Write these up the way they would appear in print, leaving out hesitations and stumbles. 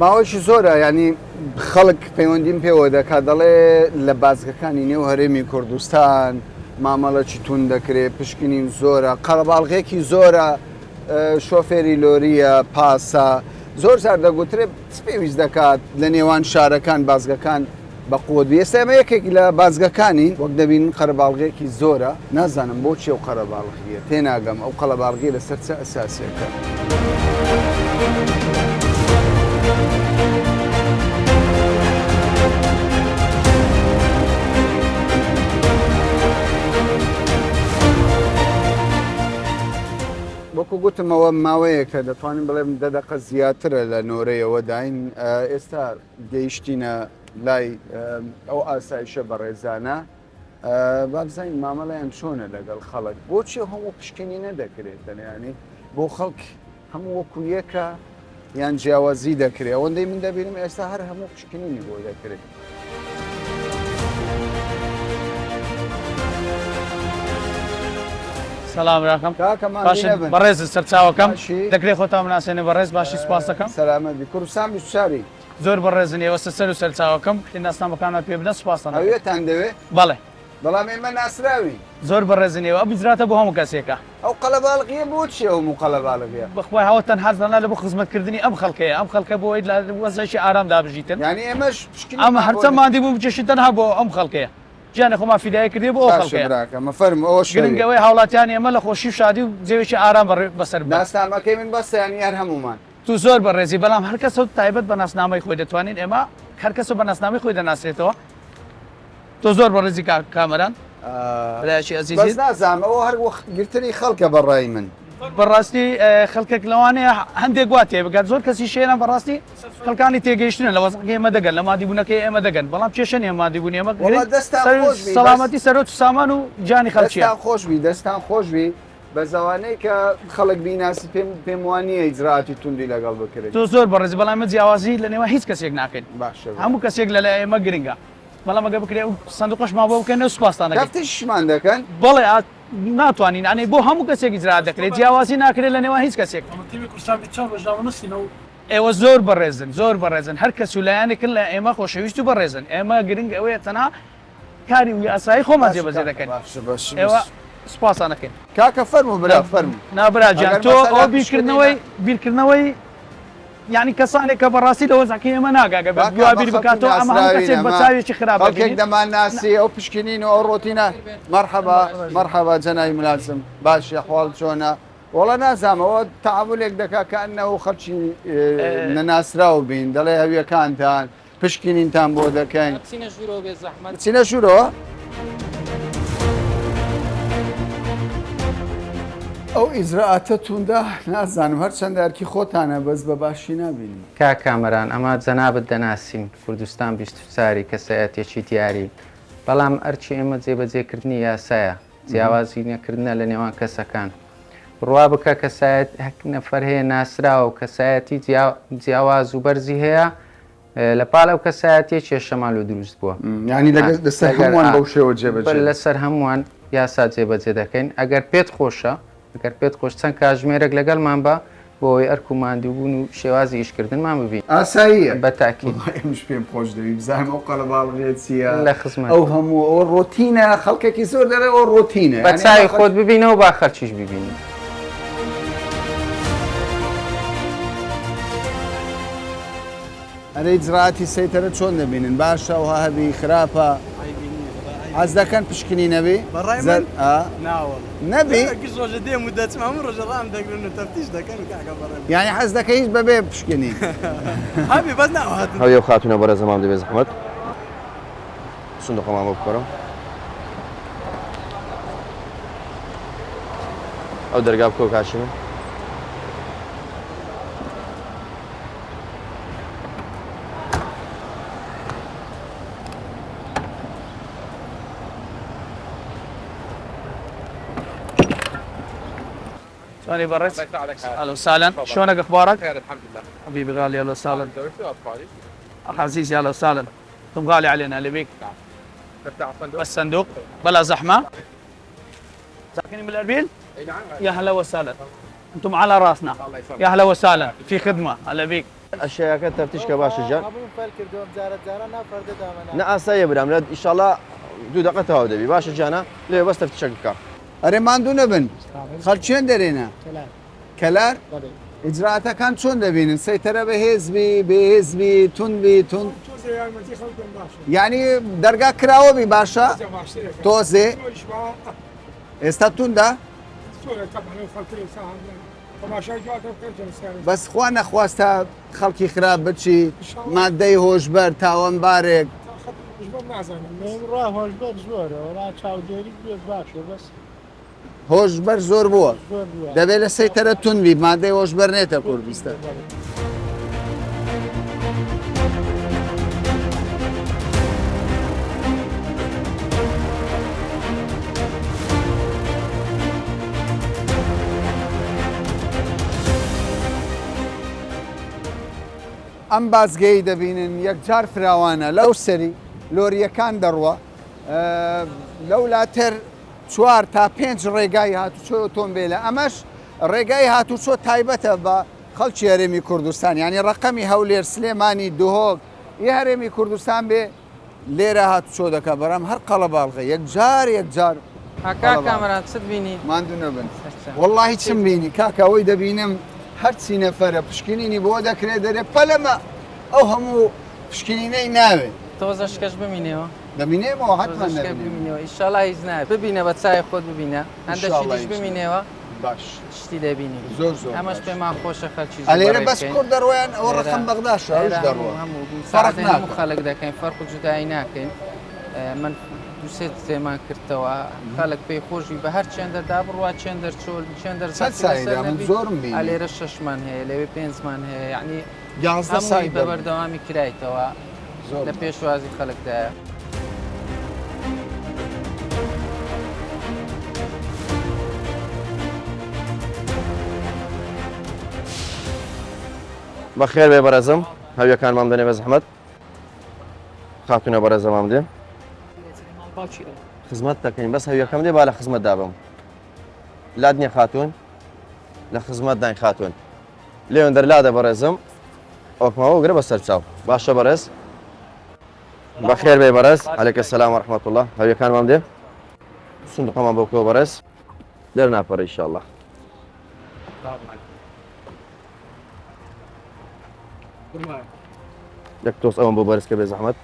ماوەیەکی زۆرە ینی خەڵک پەیوەندیم پێوە دەکات دەڵێ لە بازگەکانی نێو هەرێمی کوردستان مامەڵەکی تون دەکرێت پشکنین زۆرە قەڵەباڵغێکی زۆرە شۆفێری لۆریە پاسە زۆر جار دەگوترێت پێویست دەکات لە نێوان شارەکان بازگەکان بە قوت ئێستا ئێمە یەکێک لە بازگەکانی وەک دەبین قەرەباڵغێکی زۆرە نازانم بۆچی ئەو قەرەباڵغیە تێناگەم ئەو قەڵەباڵغی لەسەر چه ئەساسیەکە. وەکو گوتمەوە ماوەیە کە دەتوانین بڵێم دەدەقە زیاترە لە نۆرەیەوە داین ئێستا گەیشتینە لای ئەو ئاسایشە بەڕێزانە بابزانین مامەڵەیان چۆنە لەگەڵ خەڵک بۆچی هەموو پشکنی نەدەکرێت دەنیانی بۆ خەڵک هەموو وەکو یەکە یان جیاوازی دەکرێت ئەوەندەی من دەبینم ئێستا هەر هەموو پشکنینی بۆ دەکرێت. سلام راکەم بەڕێز سەرچاوەکەم دەکرێت خۆتان بناسێنێ بەڕێز باشی سوپاس دەکەم. سەلامەتی کوردستان شاری زۆر بەڕێزنیەوە سەر و سەرچاوەکەم ناسنامەکانە پێ بدەن سوپاس دەکەم. ئەوێتان دەوێت؟ بەڵێ بەڵام ئێمە ناسراوین زۆر بەڕێزنیەوە ئەو بجراتە بۆ هەموو کەسێکە. ئەو قەڵەباڵغیە بۆچی ئەو قەڵەباڵغیە؟ بەخوای هاوتەن حەزدەنا لە بۆ خزمەتکردنی ئەم خەڵکەیە ئەم خەڵکە بۆی لە وەزەشی ئارام دابژیتن یعنی ئێمەش ئەمە هەرچە مادی بوو بچێشی تەنها بۆ ئەم خەڵکەیە گیانە خۆمان فیدای کردی بۆ ئەو خەڵکەیە. مەفەرم ئەوە گرنگەوەی هاوڵاتیانی ئێمە لە خۆشی و شادی و جێوێکی ئارام بەسەر بێت. ناسنامەکەی من بەسە یانی هەر هەمومان تو زۆر بەڕێزی بەڵام هەر کەس تایبەت بە ناسنامەی خۆی دەتوانین ئێمە هەر کەس بە ناسنامەی خۆی دەناسێتەوە. تۆ زۆر بەڕێزی کامەران برایشی عەزیزی بەس نازانم ئەوە هەر گرتنی خەڵکە بەڕای من بەڕاستی خەڵکێک لەوانەیە هەندێک وا تێ بگات زۆر کەسی شێران بەڕاستی خەڵکانی تێگەیشتنە لە وەزەکەی ئێمە دەگەن لە مادیبوونەکەی ئێمە دەگەن بەڵام کێشە نیە مادیبوونی ئێمە سەلامەتی سەرۆت و سامان و جانی خەڵکیە. خۆشبی دەستان خۆشبی بە زەوانەی کە خەڵک بیناسی پێم وانە ئیجراعاتی توندی لەگەڵ بکرێت. تۆ زۆر بەڕێزی بەڵام ئێمە جیاوازی لە نێوان هیچ کەسێک ناکەین باشە هەموو کەسێک لە ئێمە گرنگە بەڵام ئەگە بکرێ و سندوقەشمان بۆ بکەن و سوپاسان دەکەین. کەفتیشمان دەکەن بەڵێ ناتوانین ئەنێ بۆ هەموو کەسێک ئیجراعات دەکرێت جیاوازی ناکرێت لە نێوان هیچ کەسێک. ئێوە زۆر بەڕێزن زۆر بەڕێزن هەر کەس و لایەنێکن لە ئێمە خۆشەویست و بەڕێزن ئێمە گرنگ ئەوەیە تەنها کاری و یاسایی خۆمان جێبەجێ دەکەین. ئێوە سوپاسان دەکەین. کاکە فەرموو برا فەرموو. نابراجان تۆ ئەوە بیرکردنەوەی یعنی کەسانێک کە بەڕاستی لە وەزەکەی ئێمە ناگاگە بێت بیر بکاتەوە ئەمە هەموو کەسێک بە چاوێکی خراپ خەڵکێک دەمان ناسی ئەو پشکنین و ئەو ڕۆتینە مەرحەبا جەنابی ملازم باشە حواڵ چۆنە وەڵە نازانمەوە تەعاملێک دەکات کە ئەنەوە خەڵکی نەناسراو بین دەڵێ هەویەکانتان پشکنینتان بۆ دەکەین چینە ژوورەوە ئەو ئیجراعاتە توندە نازانم هەرچەندە ئەرکی خۆتانە بەس بە باشی نابینی. کامەران ئەمە جەنابەت دەناسین کوردستان 24 کەسایەتێکی دیاری بەڵام ئەرچی ئێمە جێبەجێکردنی یاسایە جیاوازی نەکردنە لە نێوان کەسەکان ڕوا بکە کەسایەت نەفەر هەیە ناسراوە و کەسایەتی جیاواز و بەرزی هەیە لە پاڵ ئەو کەسایەتی کێشەمال و دروست بووە ینی لەسەر هەمووان بەو شێوە جێبەجێ لەسەر هەمووان یاسا جێبەجێ دەکەین ئەگەر پێت خۆشە ئەگەر پێت خۆش چەند کاژمێرێک لەگەڵمان بە بۆی ئەرک و ماندووبوون و شێوازی ئیشکردنمان ببین ئاساییە بەتاکی ئێمەش پێم خۆش دەوی بزانم ئەو قەڵەباڵغێ چییە لە خزمەت ئەو هەموو ئەوە ڕۆتینە خەڵکێکی زۆر دەڵێ ئەو ڕۆتینە بە چاوی خۆت ببینەوە با خەرچیش ببینی. ئەرە ئیجراعاتی سەیتەرە چۆن دەبینن باشە وها هەبی خراپە حەز دەکەن پشکنی نەبی نەبی یعنی حەز دەکەی هیچ بەبێ پشکنی هەویە خاتونە بەرە زەمان دەبێ زەحمەت سندوقەمان بۆ بکەڕم ئەو دەرگا بکە و کاشی من ثاني بريت اهلا وسهلا شلونك اخبارك؟ خير الحمد لله حبيبي غالي اهلا وسهلا اخ عزيزي اهلا وسهلا انتم غالي علينا اللي بيك تفتح الصندوق الصندوق بلا زحمه ساكنين بالاربيل؟ اي نعم يا هلا وسهلا انتم على راسنا الله يسلمك يا هلا وسهلا في خدمه هلا بيك ئەشیاکە تەفتیشکە باشە جان هەموو فەر کردوم جارە نافەردە دامەنا نە ئاساییە برام لە ئیشاڵا 2 دقه تەواو دەبی باشە جانە لێ بەس تەفتیشەکە بکە ئەرێ ماندوو نەبن خەڵکیان دەرێنە کەلار ئیجراتەکان چۆن دەبینن سەیتەرە بە هێزبی بێهێزبی تونبی تون یعنی دەرگا کراوەبی باشە تۆزێ ئێستا توندا بەس خوا نەخواستە خەڵکی خراپ بچی مادەی هۆشبەر تاوانبارێک ڕا هۆشبەر زۆرە ڕا چاودێری بێت باشە بەس هۆشبەر زۆر بووە زۆر بووە دەبێت لە سەیتەرە تونبی مادەی هۆشبەر نێتە کوردستان ئەم بازگەی دەبینن یەکجار فراوانە لەو سەری لۆریەکان دەڕوە لەولاتر 4 تا 5 ڕێگای هاتوچۆ ئۆتۆمبیلە ئەمەش ڕێگای هاتوچۆ تایبەتە بە خەڵکی هەرێمی کوردستان ینی ڕقەمی هەولێر سلێمانی دوهۆک یە هەرێمی کوردستان بێ لێرە هاتوچۆ دەکە بەرەم هەر قەڵەباڵغە یەکجار هەکا کامەران چت بینی ماندوو نەبن وەڵڵاهی چم بینی کاکەوەی دەبینم هەرچی نەفەرە پشکنینی بۆ دەکرێت دەرێ پەلەمە ئەو هەموو پشکنینەی ناوێت تۆزەشکەش ببینێەوە دەبینێمەوە حتمان ببینەوە ئیشاڵا هیچ نایە ببینە بە چای خۆت ببینە هەندێکی دیش ببینێەوە باش شتی دەبینی زۆر ئەمەش پێمان خۆشە خەلکی ئەلێرە بەس کوڕ دەڕۆیان ئەوە ڕقم بەغداشە ئەوش دەڕۆ هەموو خەڵک دەکەین فەرق و جودایی ناکەین من دوسێت تێمان کردەوە خەڵک پێی خۆشی بە هەر چێن دەردا بڕوا چێن دەرچۆل چێن زۆرم بینی ئەلێرە 6مان هەیە لەوێ 5مان هەیە یعنی 11 سای بە بەردەوامی کرایتەوە لە پێشوازی خەڵکدایە بەخێر بێ بەرەزم هەویەکانمان دەنێ بە زەحمەت خاتونە بەرەزەمام دێ خزمەت دەکەین بەس هەویەکەم دێ با لە خزمەت دابم لاد نییە خاتون لە خزمەت داین خاتون لێوێن دەرلادە بەڕێزم ئۆکمەوە گرە بەسەر چاو باشە بەڕێز بەخێر بێ بەڕێز عەلەیکە سەلام و ڕەحمەت الله هەویەکانمان دێ سندوقەمان بۆکەوە بەڕێز لێر ناپەڕە ئینشاءڵڵا یەک تۆس ئەوم بۆ بەرزکە بێ زەحمەت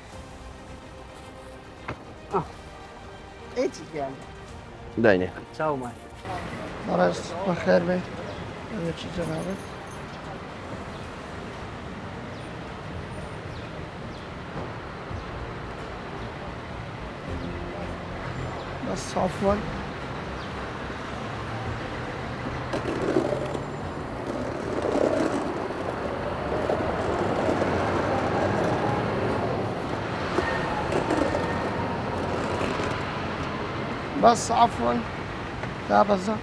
داینێ بەڕێز بەخێر بێ ئەوێکی جەنابەت بەس عەفوەن بس عفوا لا بزا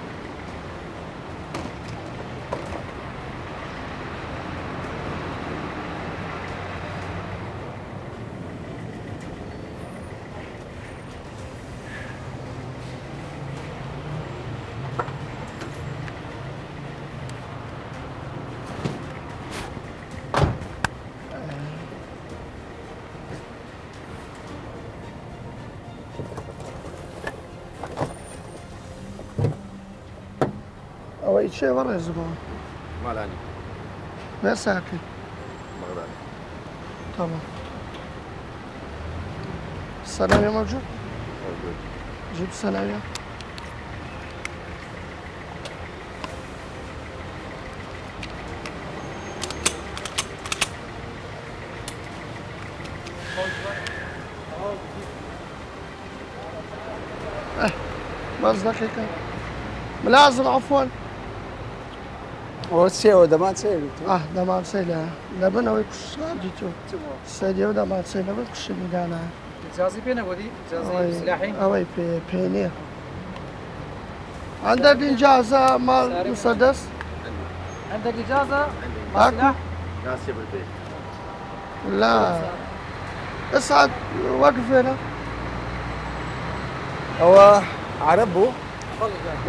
أو شيء ورا الزبون مالانی ما ساكن بەغداد تمام السلامية موجود جيب السلامية بس دقيقة ملازم عفوا ئەوە دەمان چێ دەمان سەی لە لەبنەوەی کوشادیتۆ سەدیە و دەمان سەی لەبن کوشتنیدانە جازی پێ نەبوودی سلاحی ئەوەی پێ نییە عندك إجازة مال مسدس؟ عندك إجازة أكو؟ ناسي بالبيت لا اصعد وقف هنا ئەوە عەرەب بوو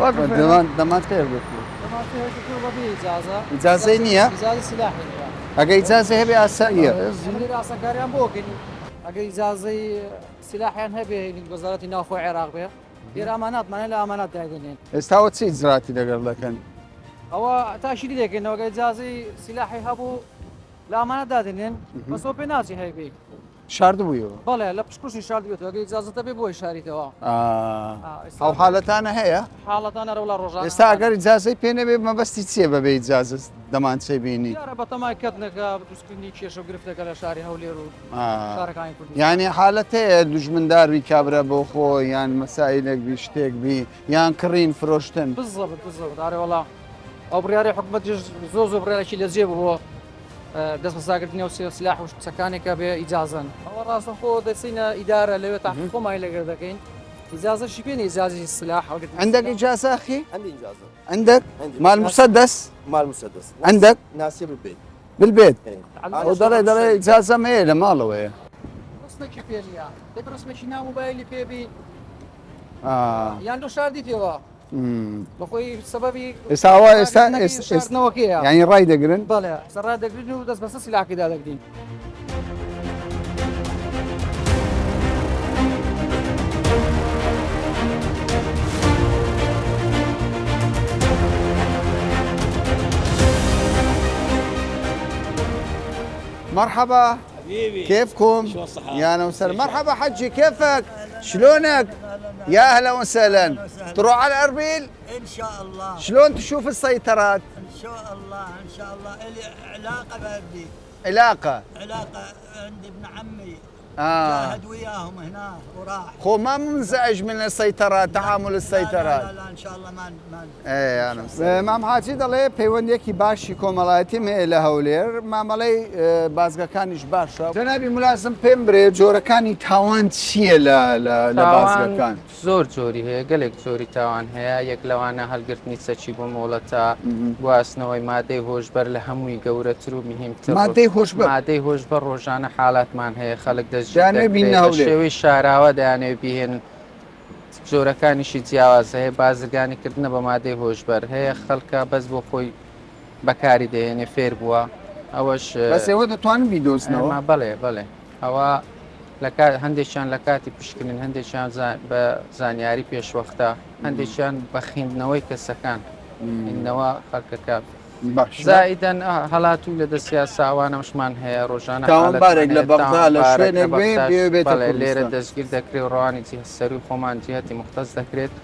وقف هنا دەمان پێ إجازة ئیجازەی نییە ئەگەی ئیجازە هەبێ ئاساییە. لێرە ئاسانکاریان بۆکەین ئەگەر ئیجازەی سلاحیان هەبێ وەزارەتی ناوخۆی عێراق بێ لێرە ئاماناتمانە لە ئامانات داگەنێن ئێستاوە چی ئیجراتی لەگەڵ دەکەن؟ ئەوە تاشیری دەکەنەوە ئەگەر ئیجازەی سلاحی هەبوو لە ئامانات دادێنێن بەسۆ پێ ناچی هەیبێ شاردبوویەوە. بەڵێ لە پشتکوشی شار دێتەوە ئەگەر ئیجازەتە بێ بۆی شاریتەوە ئەو حالەتانە هەیە؟ حاڵەتانە ڕەولا ڕۆژانە ئێستا ئەگەر ئیجازەی پێ نەبێ مەبەستی چییە بەبێ ئیجازە دەمانچەی بینی؟ دیارە بەتەمای کەتنەکە دروستکردنی کێشە و گرفتەکە لە شاری هەولێر و شارەکانی کوردی یعنی حالەت هەیە دوژمنداروی کابرا بۆ خۆ یان مەسائلێک بی شتێک بی یان کڕین فرۆشتن. بالضبط بالضبط ئارێوەڵا ئەو بڕیاری حکومەتیش زۆر بڕیارێکی لەجێ بووە دەست بەساگرتنی و سلاح و شتەکانێکە بێ ئیجازن ئەوە ڕاستە خۆ دەچینە ئیدارە لەوێ تا خۆمای لەگەر دەکەین ئیجازەشی پێنی ئیجازی سلاح عندك إجازة أخي؟ عندي اجازه عندك؟ مال مسدس؟ مال مسدس عندك؟ ناسيه بالبيت بالبيت؟ إيه. ودري إجازة ما هي ماله هي. ڕسمێکی پێ نیە دەک ڕسمێکی ناو موبایلی پێبی یان دو شار دیتەوە بەخۆی سەبەبی ئێستا يعني ڕای دەگرن؟ بەڵێ سەرڕا دەگرین و دەست بەسە سلاحیدا دەگرین. مرحبا حبيبي كيفكم؟ شو الصحة؟ يا اهلا وسهلا مرحبا حجي كيفك؟ شلونك؟ يا اهلا وسهلا تروح على الاربيل؟ ان شاء الله. شلون تشوف السيطرات؟ ان شاء الله ان شاء الله لي علاقه بابدي علاقة عند ابن عمي جاهد وياهم هنا وراح. خو ما منزعج من السيطرات تعامل السيطرات. لا لا ان شاء الله ما ايه انا مام حاجی دەڵێ پەیوەندێکی باشی کۆمەڵایەتی هەیە لە هەولێر مامەڵەی بازگەکانیش باشە. جەنابی ملازم پێم برێ جۆرەکانی تاوان چییە لە بازگەکان؟ زۆر جۆری هەیە گەلێک زۆری تاوان هەیە یەک لەوانە هەڵگرتنی سەچی بۆ مۆڵەتە گواستنەوەی مادەی هۆشبەر لە هەمووی گەورەتر و میهمتر مادەی هۆشبەر مادەی هۆشبەر ڕۆژانە حالاتمان هەیە خەڵک دەست شێوەی شاراوە دەیانێ بهێن جۆرەکانیشی جیاواز هەیە بازرگانیکردنە بە مادەی هۆشبەر هەیە خەڵکە بەس بۆ خۆی بەکاری دەهێنێ فێر بووە ئەوەش بەسەوە دەتوانن بیدۆزنەوە بڵێ ئەوە هەندێکیان لە کاتی پشکنن هەندێکیان بە زانیاری پێشوەختە هەندێکیان بە خوێندنەوەی کەسەکان هینەوە خەڵکەکە زائیدەن هەڵاتوو لە دەستیا ساوانەمشمان هەیە ڕۆژانە تاوانبارێک لە بەغدا لە شوێنێک بێتە لێرە دەستگیر دەکرێت و ڕوانی سەروی خۆمان جیهەتی مختص دەکرێت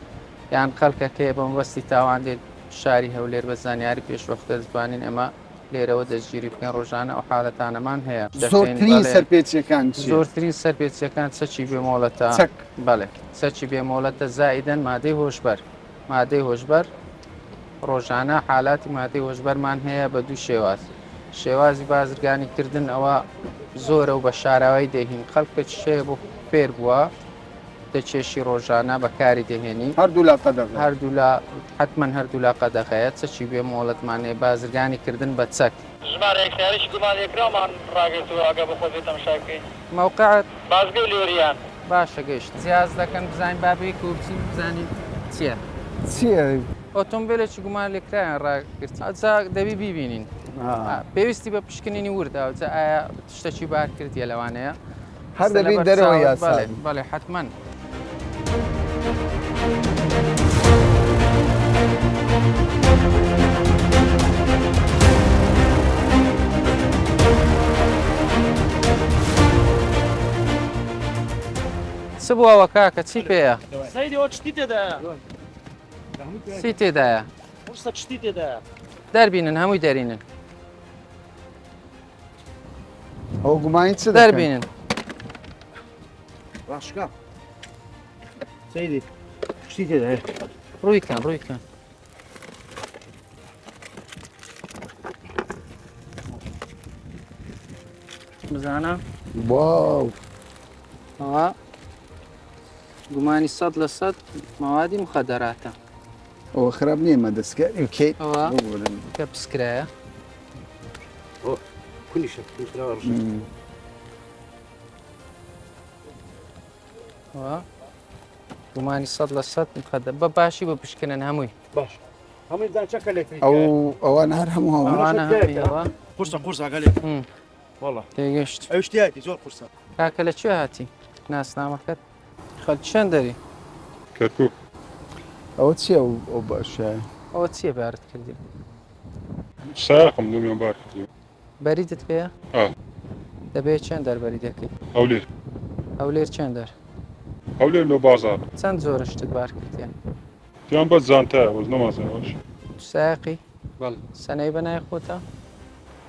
یان خەڵکەکەی بە مەبەستی تاوان دێت شاری هەولێر بە زانیاری پێشوەختە دەتوانین ئەمە لێرەوە دەستگیری بکەن ڕۆژانە ئەو حالەتانەمان هەیە زۆرترین سەرپێچیەکان زۆرترین سەرپێچیەکان چەکی بێمۆڵەتە بەڵێ چەکی بێمۆڵەتە زائیدەن مادەی هۆشبەر ڕۆژانە حالاتی مادەی هۆشبەرمان هەیە بە دوو شێوازی بازرگانیکردن ئەوە زۆرە و بە شاراوی دەهین خەڵکە شێ بۆ فێر بووە دەچێشی ڕۆژانە بەکاری دەهێنی هەردوو لە حتمما هەردوو لا قەدەغەیە چەکی بێ مۆڵەتمانێ بازرگانیکردن بە چەک ژمارەیەکتاریش گومان یەکرامان ڕاگەێتەوە ئەگە بە خۆ بێتەم شاکەی موقعەت بازگەی لێریان باشە گەشت زیاز دەکەن بزانین بابێک و بچین بزانین چییە؟ ئۆتۆمبیلێکی گومان لێکرایان ڕاگرت دەبی بیبینین پێویستی بە پشکنینی ورداوە ئایا شتێکی بار کردیە لەوانەیە هەر دەبین دەرەوە یاسا بەڵێ حتمما چ بووەوە کاکە چی پێیە؟ سەیدەوە چتی تێدایە؟ چی تێدایە؟ وشتە چتی تێدایە؟ دەربینن هەمووی دەرینن ئەو گومانی چ دەربینن ڕاشکە سەیدی چتی تێدایە؟ ڕوویکەن بزانە واو ئەوە گومانی 100% مەوادی مخەدەراتە ئەوە خراپ نییە مەدەستکاری بکەیت ئەوە کە پسکرایە ئەوە گومانی 100% مخەدەر بە باشی بە پشکنن هەمووی باش هەمووی دان چەکە لێکری ئەوان هەر هەمووەوە ئەوانە هەموویەوە قورسە گەلێک وڵە تێگەشت ئەوشتیاتی زۆر قورسە کاکە لە کوێ هاتی ناسنامەکەت خەڵ چەند دەری کەرکوو ئەوە چیە ئەو باشە؟ ئەوە چییە بارت کردی ساقم دومیان بار کردی بەریدت پێە دەبێت چەند دەربەری دەکەی هەولێر هەولێر چەند دەر هەولێر لە بازار چەند زۆرشتت بار کردیان تیان بەس زانتایە وەز نەمازەوەش ساقی بەڵێ سەنەی بەنای خۆتە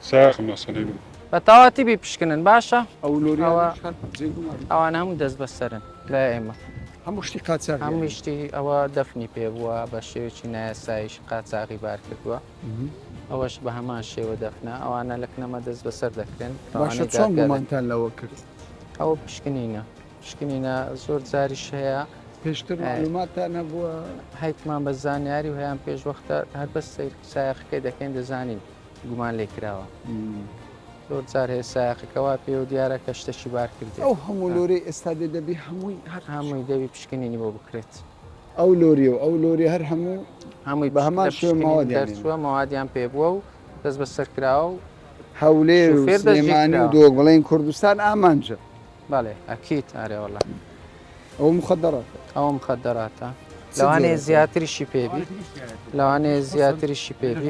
ساقم ناسەنەی بوو بە تاواتی بی پشکنن باشە ئەو لۆری ئەوان هەموو دەست بەسەرن لە ئێمە هەموو شتی قاچاق هەموو شتی ئەوە دەفنی پێ بووە بە شێوکی نایاسایش قاچاقی بار کردووە ئەوەش بە هەمان شێوە دەفنە ئەوانە لە کنەمە دەست بەسەر دەکرێن باشە چۆن گومانتان لەوە کرد ئەوە پشکنینە زۆر جاریش هەیە پێشتر معلوماتان نەبووە هەیتمان بە زانیاری و هەیان پێش وەختە هەر بە سایقەکەی دەکەین دەزانین گومان لێ کراوە زۆر جار هەیە سایقەکەەوە پێ و دیارە کە شتێکی بار کردی ئەو هەموو لۆری ئێستا دەبی هەمووی هەمووی دەوی پشکنینی بۆ بکرێت ئەو لۆری و ئەو لۆری هەر هەمووی بە هەمان شێوە دەرچووە ماوادیان پێ بووە و دەست بەسەر کراوە و هەولێر و سلێمانی و دۆک بڵێن کوردستان ئامانجە بەڵێ ئەکیت ئارێوەڵە ئەو مخدرات ئەوە مخدراتە لەوانەیە زیاتریشی پێبی لەوانەیە زیاتریشی پێبی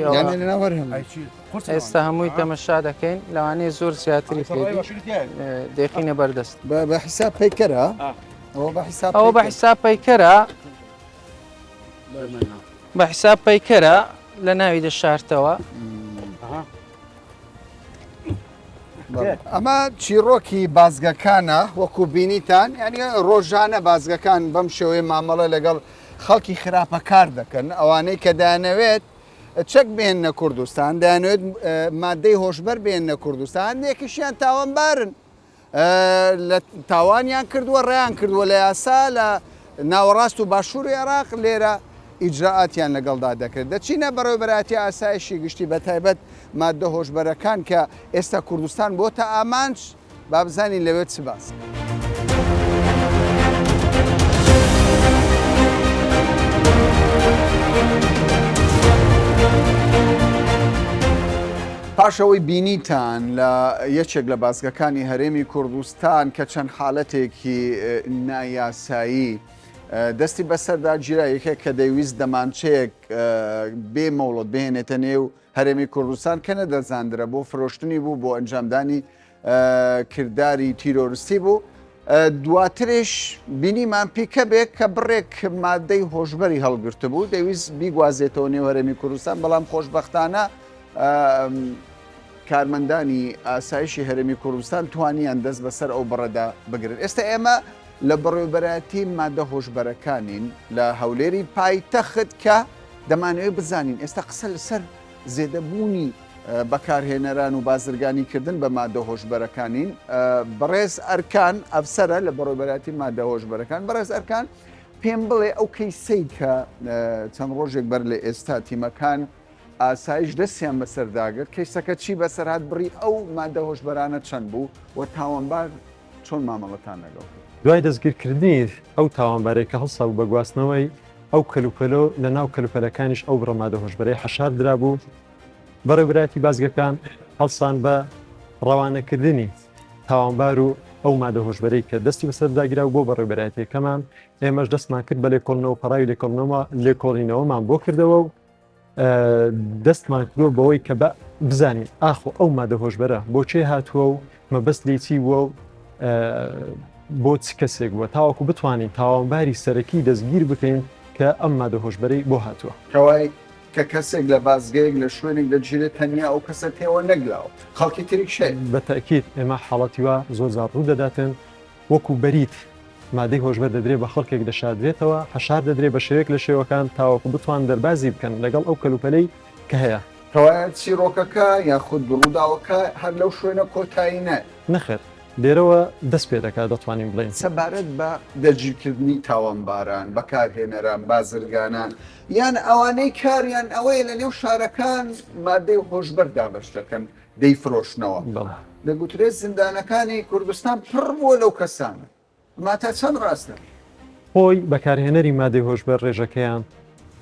ئێستا هەمووی تەمەشا دەکەین لەوانەیە زۆر زیاتری پێبی دێخینە بەردەست بە حیساب پەیکەرە ئەوە بە حیساب پەیکەرە بە حیساب پەیکەرە لە ناوی دەشارتەوە ئەمە چیرۆکی بازگەکانە وەکو بینیتان ینی ڕۆژانە بازگەکان بەم شێوەیە مامەڵە لەگەڵ خەڵکی خراپە کار دەکەن ئەوانەی کە دەیانەوێت چەک بێنە کوردستان دەیانوێت مادەی هۆشبەر بێنە کوردستان یەکیشیان تاوانبارن لە تاوانیان کردووە ڕێیان کردووە لە یاسا لە ناوەڕاست و باشووری عێراق لێرە ئیجرعاتیان لەگەڵدا دەکرێت دەچینە بەڕێوەبەراتی ئاسایشی گشتی بە تایبەت مادە هۆشبەرەکان کە ئێستا کوردستان بۆتە ئامانج با بزانین لەوێت چ باس. پاشەوەی بینیتان لە یەکێک لە بازگەکانی هەرێمی کوردستان کە چەند حاڵەتێکی نایاسایی دەستی بەسەردا گیرا یەکێک کە دەیویست دەمانچەیەک بێ مەوڵەت بهێنێتە نێو هەرێمی کوردستان کە نەدەزاندرە بۆ فرۆشتنی بوو بۆ ئەنجامدانی کردداری تیرۆریستی بوو دواترش بینیمان پیکە بێک کە بڕێک مادەی هۆشبەری هەڵگرتە بوو دەویست بیگوازێتەوە نێو هەرێمی کوردستان بەڵام خۆشبەختانە کارمەندانی ئاسایشی هەرێمی کوردستان توانیان دەست بەسەر ئەو بڕەدا بگرن. ئێستا ئێمە لە بەڕێوەبەراتی مادە هۆشبەرەکانین لە هەولێری پایتەخت کە دەمانەوێت بزانین ئێستا قسە لەسەر زێدەبوونی بەکارهێنەران و بازرگانیکردن بە مادە هۆشبەرەکانین بەڕێز ئەرکان ئەفسەرە لە بەڕێوەبەراتی مادە هۆشبەرەکان بەڕێز ئەرکان پێم بڵێ ئەو کەیسەی کە چەند ڕۆژێک بەر لە ئێستا تیمەکان ئاسایش دەستیان بەسەرداگرت کەیسەکە چی بەسەرهات بڕی ئەو مادە هۆشبەرانە چەند بوو و تاوانبار چۆن مامەڵەتان لەگەڵ دوای دەستگیرکردنی ئەو تاوانبارێکە هەڵسا و بە گواستنەوەی ئەو کەلوپەلۆ لە ناو کەلوپەلەکانیش ئەو بڕەمادە هۆشبەرەی حەشار درابوو بەڕێوەبەراتی بازگەکان هەڵسان بە ڕەوانەکردنی تاوانبار و ئەو مادە هۆشبەرەی کە دەستی بەسەرداگیرا و بۆ بەڕێوەبەراتیەکەمان ئێمەش دەستمان کرد بە لێکۆڵنەوە پەڕاوی لێکۆڵینەوەمان بۆ کردەوە و دەستمان کردووە بەوەی کە بزانین ئاخۆ ئەو مادە هۆشبەرە بۆچێ هاتووە و مەبەست لێچی وە و بۆ چ کەسێک بووە تاوەکو بتوانین تاوانباری سەرەکی دەستگیر بکەین کە ئەم مادە هۆشبەرەی بۆ هاتووە کەوای کە کەسێک لە بازگەیەک لە شوێنێک دەگیرێت تەنیا ئەو کەسە پێوە نەگلاوە خەڵکی تریک شێ بە تەکید ئێمە حاڵەتی وە زۆر زار ڕوو دەداتن وەکو بەریت مادەی هۆشبەر دەدرێت بە خەڵکێک دەشادرێتەوە حەشار دەدرێت بە شێوەیەک لە شێوەکان تاوەکو بتوان دەربازی بکەن لەگەڵ ئەو کەلوپەلەی کە هەیە کەوایە چیرۆکەکە یاخود ڕووداوەکە هەر لەو شوێنە کۆتایی نە نەخێر لێرەوە دەست پێ دەکات دەتوانین بڵێن سەبارەت بە دەرگیرکردنی تاوانباران بەکارهێنەران بازرگانان یان ئەوانەی کاریان ئەوەیە لە نێو شارەکان مادەی هۆشبەر دابەش دەکەن دەیفرۆشنەوە دەگوترێت زیندانەکانی کوردستان پڕ بووە لەو کەسانە ماتە چەند ڕاستە خۆی بەکارهێنەری مادەی هۆشبەر ڕێژەکەیان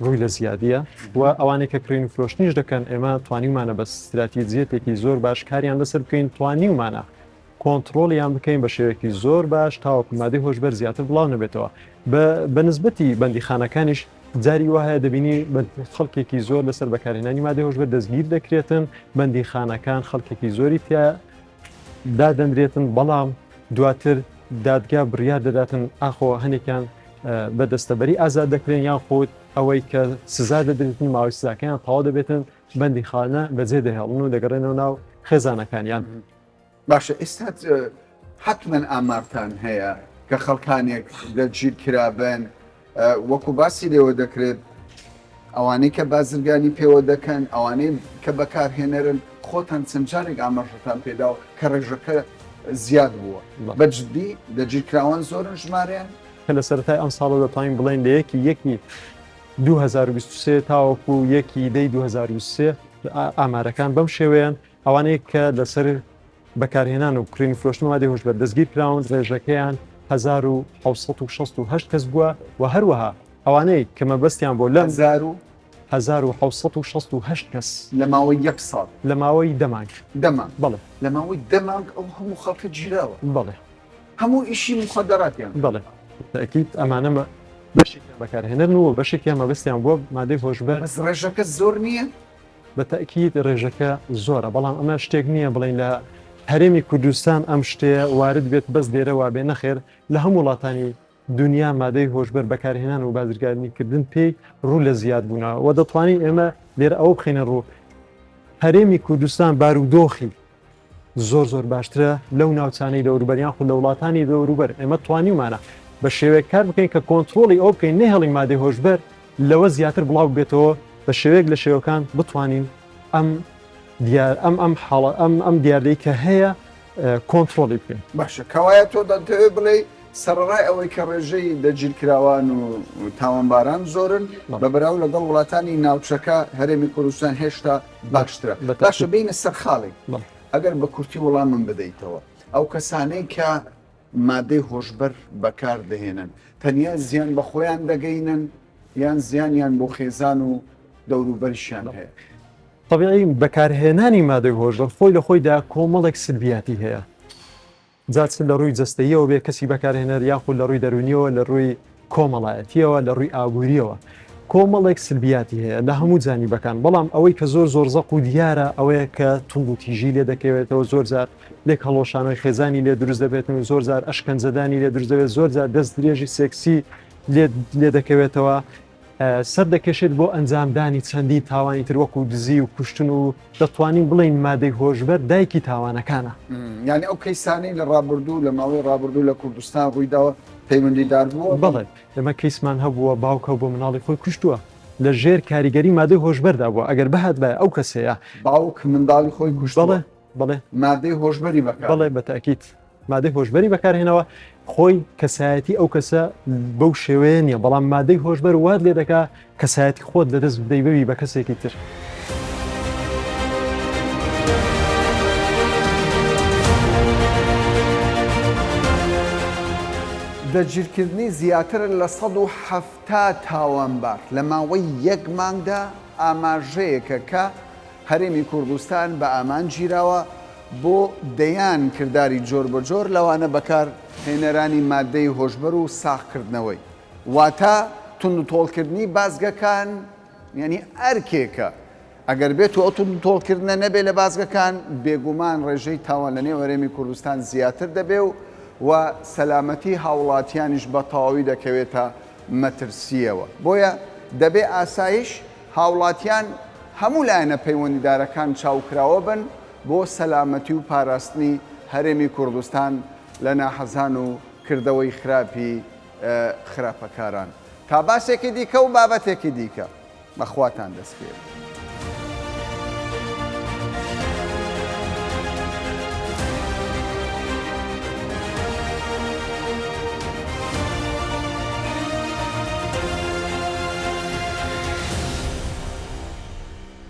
ڕووی لە زیادیە و ئەوانەی کە کڕین و فرۆشتنیش دەکەن ئێمە توانیمانە بە استراتیجیەتێکی زۆر باش کاریان لەسەر بکەین توانیمانە کۆنتترۆلیان بکەین بە شێوەیەکی زۆر باش تاوەکو مادەی هۆشبەر زیاتر بڵاو نەبێتەوە بە نسبەتی بەندیخانەکانیش جاری وایە دەبینی خەڵکێکی زۆر لەسەر بەکارهێنانی مادەی هۆشبەر دەستگیر دەکرێتن بەندیخانەکان خەڵکێکی زۆری تیا دادەنرێتن بەڵام دواتر دادگا بڕیار دەداتن ئاخۆ هەنێکیان بە دەستەبەری ئازاد دەکرێن یان خۆت ئەوەی کە سزا دەدرێتن ماوەی سزاکەیان تەواو دەبێتن بەندیخانە بەجێ دەهێڵن و دەگەڕێنەوە ناو خێزانەکانیان. باشە ئێستا حتمما ئامارتان هەیە کە خەڵکانێک دەگیر کرابن وەکو باسی لێوە دەکرێت ئەوانەی کە بازرگانی پێوە دەکەن ئەوانەی کە بەکارهێنەرن خۆتان چەندجارێک ئاماژەتان پێداوە کە ڕێژەکە زیاد بووە بەجددی دەگیرکراوان زۆرن ژمارەیان کە لە سەرەتای ئەم ساڵە دەتوانین بڵێن لە یەکی 2023 تاوەکو یەکی دەی 2023 ئامارەکان بەم شێوەیەن ئەوانەیە کە لەسەر بەکارهێنان و کڕینی فرۆشتن مادەی هۆشبەر دەستگیر کراون ڕێژەکەیان 1668 کەس بووە و هەروەها ئەوانەی کە مەبەستیان بۆ لەم 1668 کەس لە ماوەی یەک ساڵ لە ماوەی دەمانگ بەڵێ لە ماوەی دەمانگ ئەو هەموو خەڵکە گیراوە بەڵێ هەموو ئیشی مخدراتیان بەڵێ تاکید ئەمانە بەشێکیان بەکارهێنەرن و بەشێکیان مەبەستیان بۆ مادەی هۆشبەر ڕێژەکە زۆر نییە بە تاکید ڕێژەکە زۆرە بەڵام ئەمە شتێک نییە بڵین لە هەرێمی کوردستان ئەم شتەیە وارد بێت بەس دێرەوە بێ نەخێر لە هەموو وڵاتانی دنیا مادەی هۆشبەر بەکارهێنان و بازرگانیکردن پێی ڕوو لە زیاد بوونەوە و دەتوانین ئێمە لێرە ئەوە بخینە ڕوو هەرێمی کوردستان بارودۆخی زۆر باشترە لەو ناوچانەی دەوروبەریان خو لە وڵاتانی دەوروبەر ئێمە توانیمانە بە شێوەیە کار بکەین کە کۆنتترۆلی ئەو بکەین نەهێڵی مادەی هۆشبەر لەوە زیاتر بڵاو بێتەوە بە شێوەیەک لە شێوەکان بتوانین ئەم دیاردەی کە هەیە کۆنتترۆلی بکەین. باشە کەوایە تۆ دەتەوێت بڵێ سەرڕای ئەوەی کە ڕێژەی دەگیرکراوان و تاوانباران زۆرن بە بەراو لەگەڵ وڵاتانی ناوچەکە هەرێمی کوردستان هێشتا باشترە باشە بینە سەرخاڵی ئەگەر بە کورتی وەڵام من بدەیتەوە ئەو کەسانەی کە مادەی هۆشبەر بەکار دەهێنن تەنیا زیان بە خۆیان دەگەینن یان زیانیان بۆ خێزان و دەوروبەریشیان هەیە. طبیعی بەکارهێنانی مادەی هۆشبەر خۆی لە خۆیدا کۆمەڵێک سلبیاتی هەیە. جاچ لە ڕووی جەستەیەوە بێ کەسی بەکارهێنەر یاخود لە ڕووی دەرونیەوە لە ڕووی کۆمەڵایەتیەوە لە ڕووی ئابوووریەوە کۆمەڵێک سلبیاتی هەیە لە هەموو جانیبەکان بەڵام ئەوەی کە زۆر زەق و دیارە ئەوەیە کە تونند و تیژی لێ دەکەوێتەوە زۆر جار لێک هەڵۆشانەوەی خێزانی لێ دروست دەبێتن زۆر جار ئەشکەنجەدانی لێ دروست دەبێت زۆر جار دەست درێژی سێکسی لێ دەکەوێتەوە سەر دەکەشێت بۆ ئەنجامدانی چەندی تاوانی تر وەکو دزی و کوشتن و دەتوانین بڵین مادەی هۆشبەر دایکی تاوانەکانە یعنی ئەو کەیسانەی لە ڕابردوو لە ماوەی ڕابردوو لە کوردستان ڕوویداوە پەیوەندیدار بووە بڵێ ئێمە کەیسمان هەبووە باوکە بۆ مناڵی خۆی کوشتووە لە ژێر کاریگەری مادەی هۆشبەردا بووە ئەگەر بەهات بە ئەو کەسەیە باوک منداڵی خۆی کوشت بڵێ مادەی هۆشبەری بەکار بڵێ بە تاکید مادەی هۆشبەری بەکارهێنەوە خۆی کەسایەتی ئەو کەسە بەو شێوەیە نییە بەڵام مادەی هۆشبەر واد لێ دەکا کەسایەتی خۆت لەدەست بدەیبەوی بە کەسێکی تر. دەگیرکردنی زیاتر لە 170 تاوانبار لە ماوەی یەک مانگدا ئاماژەیەکە کە هەرێمی کوردستان بە ئامان گیراوە بۆ دەیان کردداری جۆر بە جۆر لەوانە بەکار هێنەرانی مادەی هۆشبەر و ساختکردنەوەی واتە تونند و تۆڵکردنی بازگەکان یعنی ئەرکێکە ئەگەر بێت و ئەو تونند و تۆڵکردنە نەبێ لە بازگەکان بێگومان ڕێژەی تاوان لە نێو هەرێمی کوردستان زیاتر دەبێ و سەلامەتی هاوڵاتیانیش بە تەواوی دەکەوێتە مەترسیەوە بۆیە دەبێ ئاسایش هاوڵاتیان هەموو لایەنە پەیوەندیدارەکان چاوکراوە بن بۆ سەلامەتی و پاراستنی هەرێمی کوردستان لە ناحەزان و کردەوەی خراپی خراپەکاران تا باسێکی دیکە و بابەتێکی دیکە بەخواتان دەست پێ.